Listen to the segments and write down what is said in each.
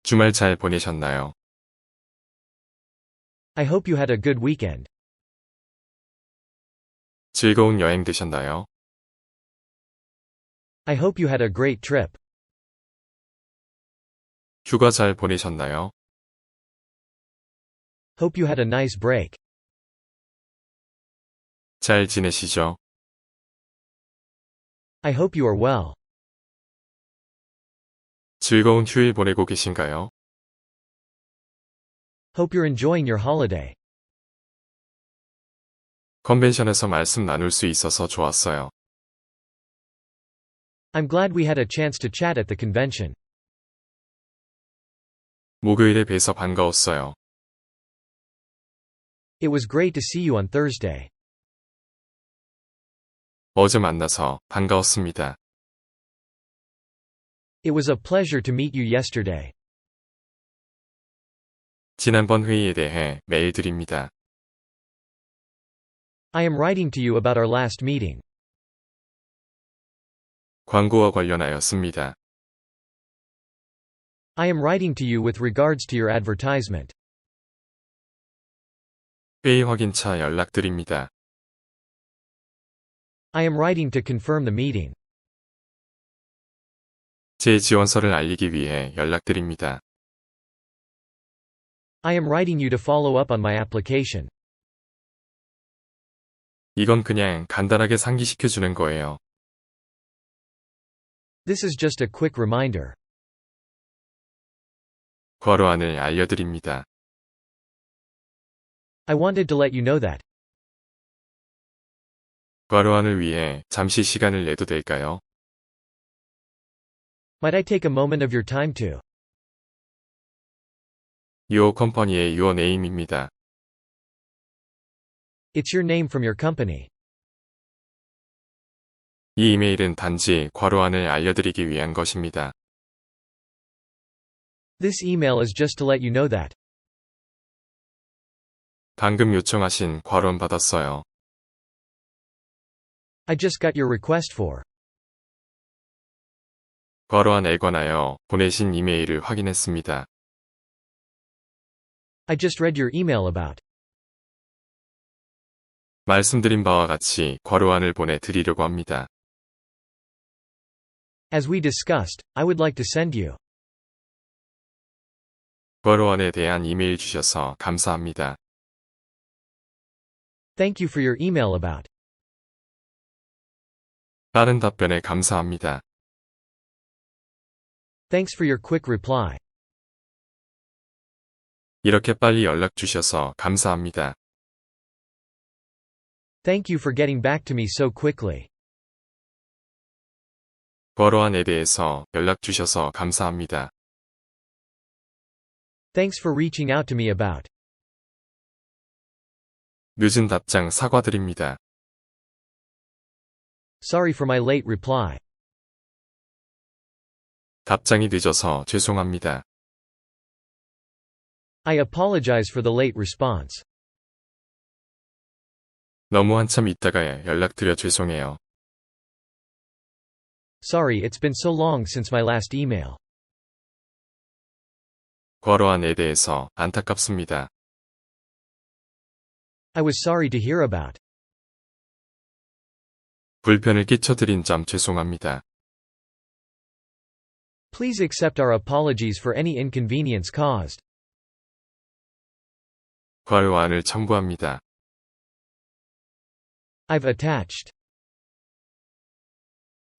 주말 잘 보내셨나요? I hope you had a good weekend. 즐거운 여행 되셨나요? I hope you had a great trip. 휴가 잘 보내셨나요? Hope you had a nice break. 잘 지내시죠? I hope you are well. 즐거운 휴일 보내고 계신가요? Hope you're enjoying your holiday. 컨벤션에서 말씀 나눌 수 있어서 좋았어요. I'm glad we had a chance to chat at the convention. 목요일에 뵈서 반가웠어요. It was great to see you on Thursday. 어제 만나서 반가웠습니다. It was a pleasure to meet you yesterday. 지난번 회의에 대해 메일 드립니다. I am writing to you about our last meeting. 광고와 관련하였습니다. I am writing to you with regards to your advertisement. 회의 확인차 연락드립니다. I am writing to confirm the meeting. 제 지원서를 알리기 위해 연락드립니다. I am writing you to follow up on my application. 이건 그냥 간단하게 상기시켜주는 거예요. This is just a quick reminder. 괄호안을 알려드립니다. I wanted to let you know that. 괄호안을 위해 잠시 시간을 내도 될까요? Might I take a moment of your time to? Your company의 your name입니다. It's your name from your company. 이 이메일은 단지 괄호안을 알려드리기 위한 것입니다. This email is just to let you know that. 방금 요청하신 괄호안 받았어요. I just got your request for. 괄호안에 관하여 보내신 이메일을 확인했습니다. I just read your email about. 말씀드린 바와 같이 괄호안을 보내드리려고 합니다. As we discussed, I would like to send you. 괄호안에 대한 이메일 주셔서 감사합니다. Thank you for your email about. 빠른 답변에 감사합니다. Thanks for your quick reply. 이렇게 빨리 연락 주셔서 감사합니다. Thank you for getting back to me so quickly. 괄호안에 대해서 연락 주셔서 감사합니다. Thanks for reaching out to me about. 늦은 답장 사과드립니다. Sorry for my late reply. 답장이 늦어서 죄송합니다. I apologize for the late response. 너무 한참 있다가 연락드려 죄송해요. Sorry, it's been so long since my last email. 괄호안에 대해서 안타깝습니다. I was sorry to hear about. 불편을 끼쳐드린 점 죄송합니다. Please accept our apologies for any inconvenience caused. 괄호안을 첨부합니다. I've attached.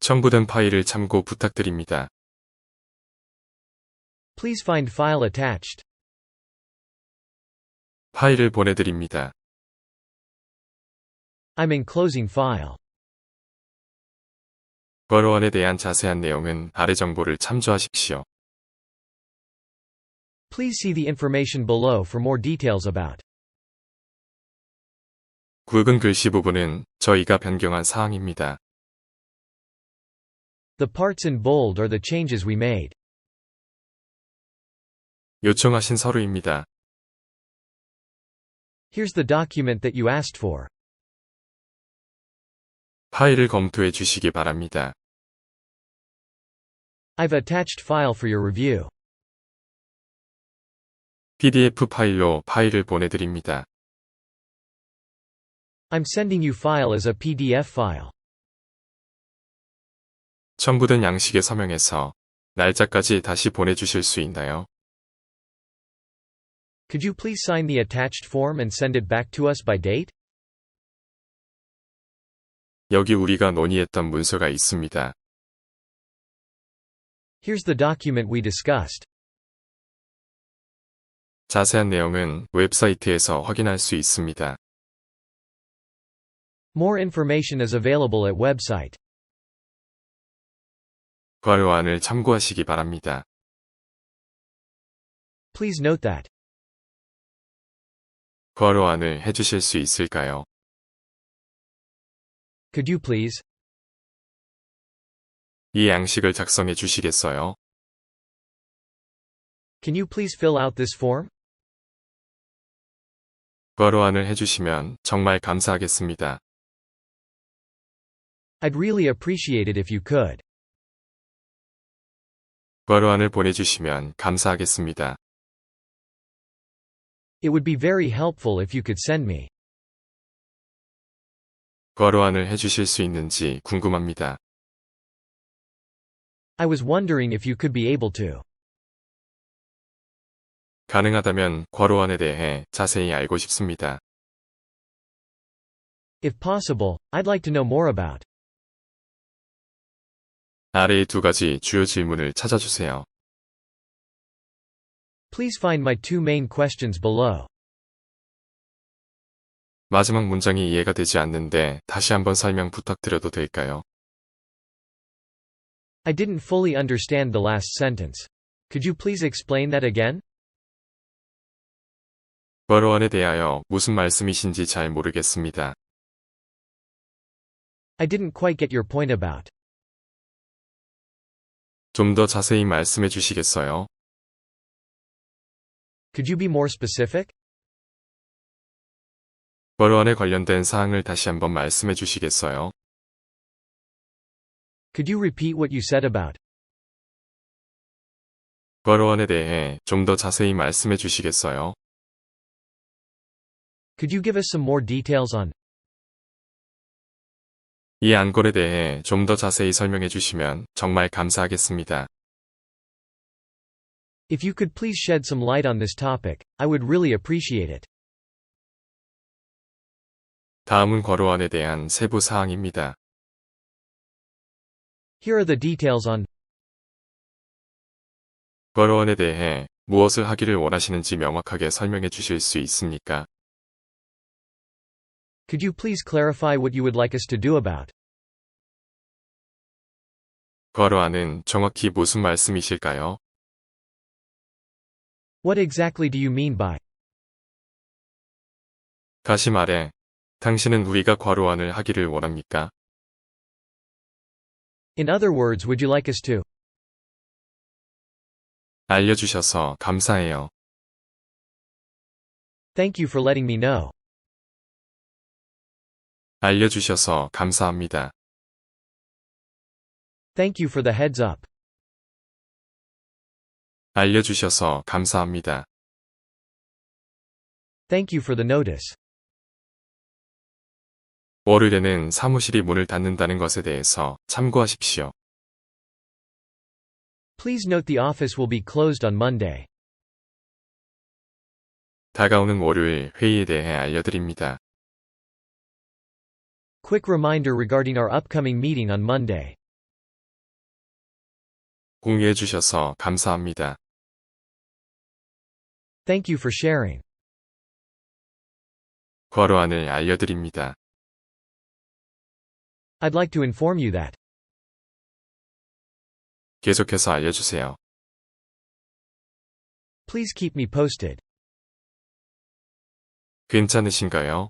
첨부된 파일을 참고 부탁드립니다. Please find file attached. 파일을 보내드립니다. I'm enclosing file. 괄호안에 대한 자세한 내용은 아래 정보를 참조하십시오. Please see the information below for more details about. 굵은 글씨 부분은 저희가 변경한 사항입니다. The parts in bold are the changes we made. 요청하신 서류입니다. Here's the document that you asked for. 파일을 검토해 주시기 바랍니다. I've attached file for your review. PDF 파일로 파일을 보내드립니다. I'm sending you file as a PDF file. 첨부된 양식의 서명에서 날짜까지 다시 보내주실 수 있나요? Could you please sign the attached form and send it back to us by date? 여기 우리가 논의했던 문서가 있습니다. Here's the document we discussed. 자세한 내용은 웹사이트에서 확인할 수 있습니다. More information is available at website. 괄호안을 참고하시기 바랍니다. Please note that. 괄호안을 해주실 수 있을까요? Could you please? 이 양식을 작성해 주시겠어요? Can you please fill out this form? 괄호안을 해주시면 정말 감사하겠습니다. I'd really appreciate it if you could. 괄호안을 보내주시면 감사하겠습니다. It would be very helpful if you could send me. 괄호안을 해주실 수 있는지 궁금합니다. I was wondering if you could be able to. 가능하다면 괄호안에 대해 자세히 알고 싶습니다. If possible, I'd like to know more about. 아래의 두 가지 주요 질문을 찾아주세요. Please find my two main questions below. 마지막 문장이 이해가 되지 않는데 다시 한번 설명 부탁드려도 될까요? I didn't fully understand the last sentence. Could you please explain that again? 괄호안에 대하여 무슨 말씀이신지 잘 모르겠습니다. I didn't quite get your point about. 좀 더 자세히 말씀해 주시겠어요? Could you be more specific? 괄호안에 관련된 사항을 다시 한번 말씀해 주시겠어요? Could you repeat what you said about? 괄호안에 대해 좀 더 자세히 말씀해 주시겠어요? Could you give us some more details on? 이 안건에 대해 좀 더 자세히 설명해 주시면 정말 감사하겠습니다. If you could please shed some light on this topic, I would really appreciate it. 다음은 괄호안에 대한 세부 사항입니다. Here are the details on. 괄호안에 대해 무엇을 하기를 원하시는지 명확하게 설명해 주실 수 있습니까? Could you please clarify what you would like us to do about? 괄호안은 정확히 무슨 말씀이실까요? What exactly do you mean by? 다시 말해, 당신은 우리가 괄호안을 하기를 원합니까? In other words, would you like us to? 알려주셔서 감사해요. Thank you for letting me know. 알려주셔서 감사합니다. Thank you for the heads up. 알려주셔서 감사합니다. Thank you for the notice. 월요일에는 사무실이 문을 닫는다는 것에 대해서 참고하십시오. Please note the office will be closed on Monday. 다가오는 월요일 회의에 대해 알려드립니다. Quick reminder regarding our upcoming meeting on Monday. 공유해 주셔서 감사합니다. Thank you for sharing. 괄호안을 알려드립니다. I'd like to inform you that. 계속해서 알려주세요. Please keep me posted. 괜찮으신가요?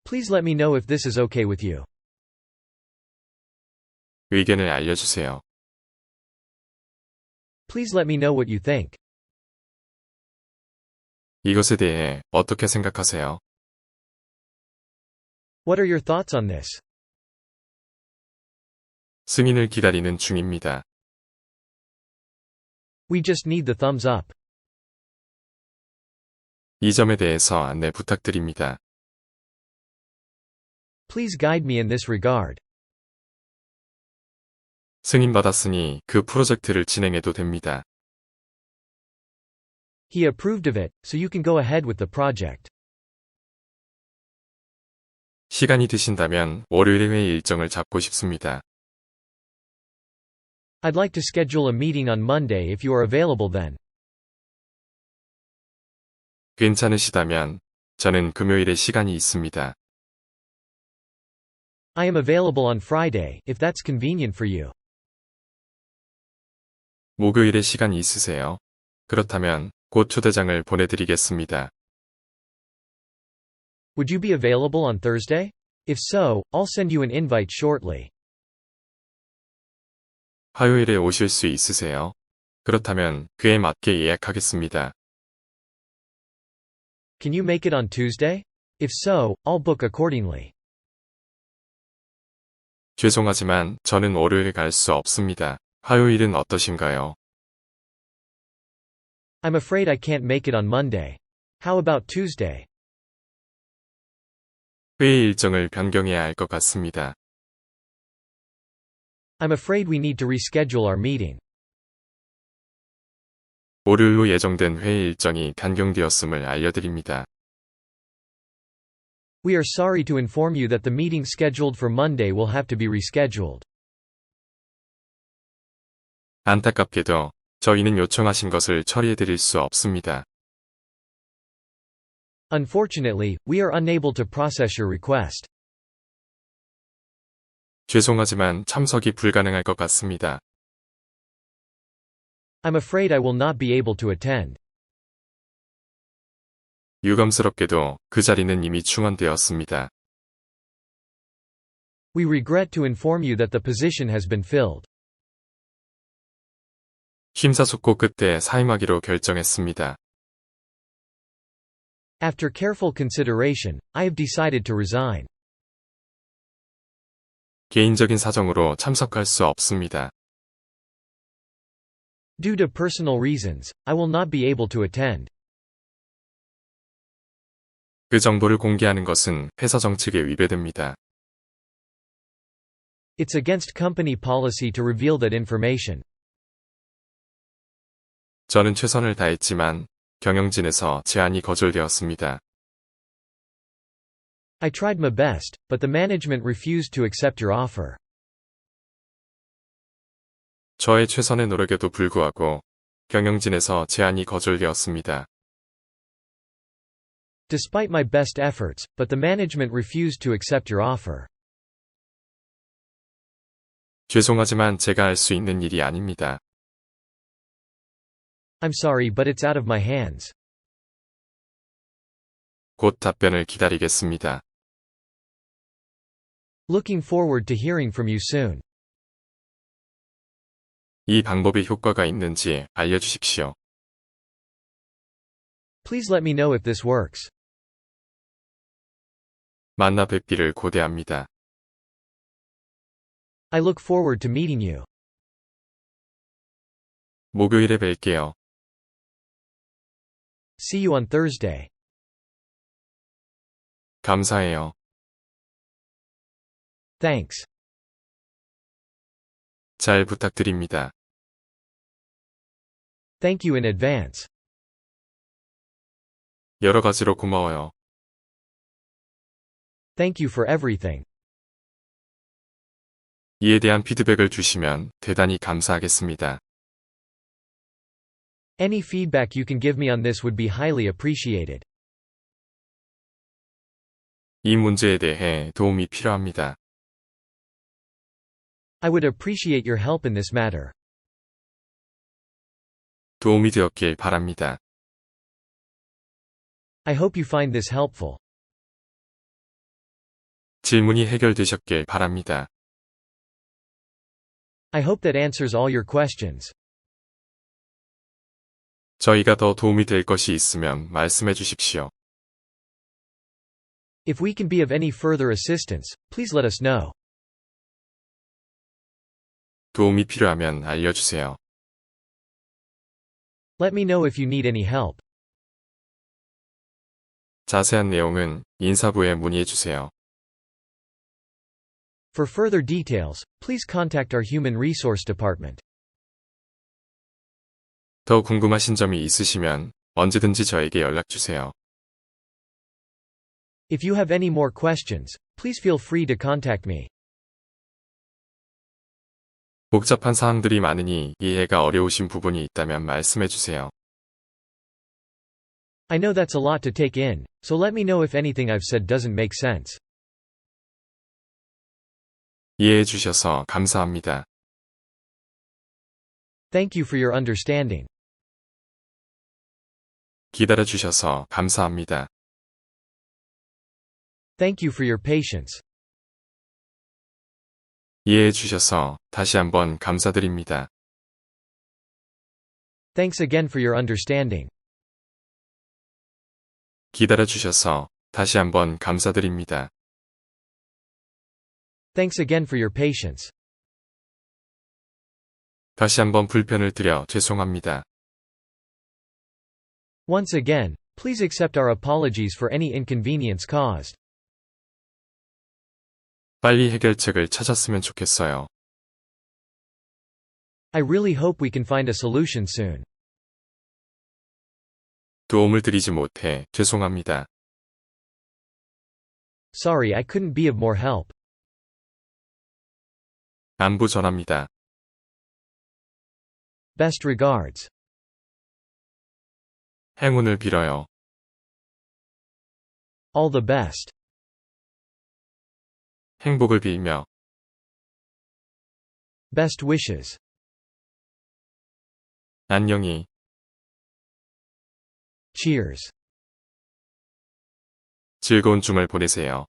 Please let me know if this is okay with you. 의견을 알려주세요. Please let me know what you think. 이것에 대해 어떻게 생각하세요? What are your thoughts on this? 승인을 기다리는 중입니다. We just need the thumbs up. 이 점에 대해서 안내 부탁드립니다. Please guide me in this regard. 승인받았으니 그 프로젝트를 진행해도 됩니다. He approved of it, so you can go ahead with the project. 시간이 되신다면 월요일에 회의 일정을 잡고 싶습니다. I'd like to schedule a meeting on Monday if you are available then. 괜찮으시다면 저는 금요일에 시간이 있습니다. I am available on Friday, if that's convenient for you. 목요일에 시간이 있으세요? 그렇다면 곧 초대장을 보내드리겠습니다. Would you be available on Thursday? If so, I'll send you an invite shortly. 화요일에 오실 수 있으세요? 그렇다면 그에 맞게 예약하겠습니다. Can you make it on Tuesday? If so, I'll book accordingly. 죄송하지만 저는 월요일에 갈 수 없습니다. 화요일은 어떠신가요? I'm afraid I can't make it on Monday. How about Tuesday? 회의 일정을 변경해야 할 것 같습니다. I'm afraid we need to reschedule our meeting. 월요일로 예정된 회의 일정이 변경되었음을 알려드립니다. We are sorry to inform you that the meeting scheduled for Monday will have to be rescheduled. 안타깝게도 저희는 요청하신 것을 처리해드릴 수 없습니다. Unfortunately, we are unable to process your request. 죄송하지만 참석이 불가능할 것 같습니다. I'm afraid I will not be able to attend. 유감스럽게도 그 자리는 이미 충원되었습니다. We regret to inform you that the position has been filled. 심사숙고 끝에 사임하기로 결정했습니다. After careful consideration, I have decided to resign. 개인적인 사정으로 참석할 수 없습니다. Due to personal reasons, I will not be able to attend. 그 정보를 공개하는 것은 회사 정책에 위배됩니다. It's against company policy to reveal that information. 저는 최선을 다했지만 경영진에서 제안이 거절되었습니다. I tried my best, but the management refused to accept your offer. 저의 최선의 노력에도 불구하고 경영진에서 제안이 거절되었습니다. Despite my best efforts, but the management refused to accept your offer. 죄송하지만 제가 할 수 있는 일이 아닙니다. I'm sorry, but it's out of my hands. 곧 답변을 기다리겠습니다. Looking forward to hearing from you soon. 이 방법이 효과가 있는지 알려주십시오. Please let me know if this works. 만나 뵙기를 고대합니다. I look forward to meeting you. 목요일에 뵐게요. See you on Thursday. 감사해요. Thanks. 잘 부탁드립니다. Thank you in advance. 여러 가지로 고마워요. Thank you for everything. 이에 대한 피드백을 주시면 대단히 감사하겠습니다. Any feedback you can give me on this would be highly appreciated. 이 문제에 대해 도움이 필요합니다. I would appreciate your help in this matter. 도움이 되었길 바랍니다. I hope you find this helpful. 질문이 해결되셨길 바랍니다. I hope that answers all your questions. 저희가 더 도움이 될 것이 있으면 말씀해 주십시오. If we can be of any further assistance, please let us know. 도움이 필요하면 알려주세요. Let me know if you need any help. 자세한 내용은 인사부에 문의해 주세요. For further details, please contact our Human Resource Department. 더 궁금하신 점이 있으시면 언제든지 저에게 연락 주세요. If you have any more questions, please feel free to contact me. 복잡한 사항들이 많으니 이해가 어려우신 부분이 있다면 말씀해 주세요. I know that's a lot to take in, so let me know if anything I've said doesn't make sense. 이해해 주셔서 감사합니다. Thank you for your understanding. 기다려 주셔서 감사합니다. Thank you for your patience. 이해해 주셔서 다시 한번 감사드립니다. Thanks again for your understanding. 기다려 주셔서 다시 한번 감사드립니다. Thanks again for your patience. 다시 한번 불편을 드려 죄송합니다. Once again, please accept our apologies for any inconvenience caused. 빨리 해결책을 찾았으면 좋겠어요. I really hope we can find a solution soon. 도움을 드리지 못해 죄송합니다. Sorry I couldn't be of more help. 안부 전합니다. Best regards. 행운을 빌어요. All the best. 행복을 빌며. Best wishes. 안녕히. Cheers. 즐거운 주말 보내세요.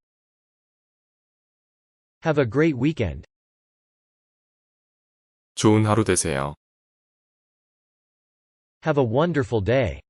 Have a great weekend. 좋은 하루 되세요. Have a wonderful day.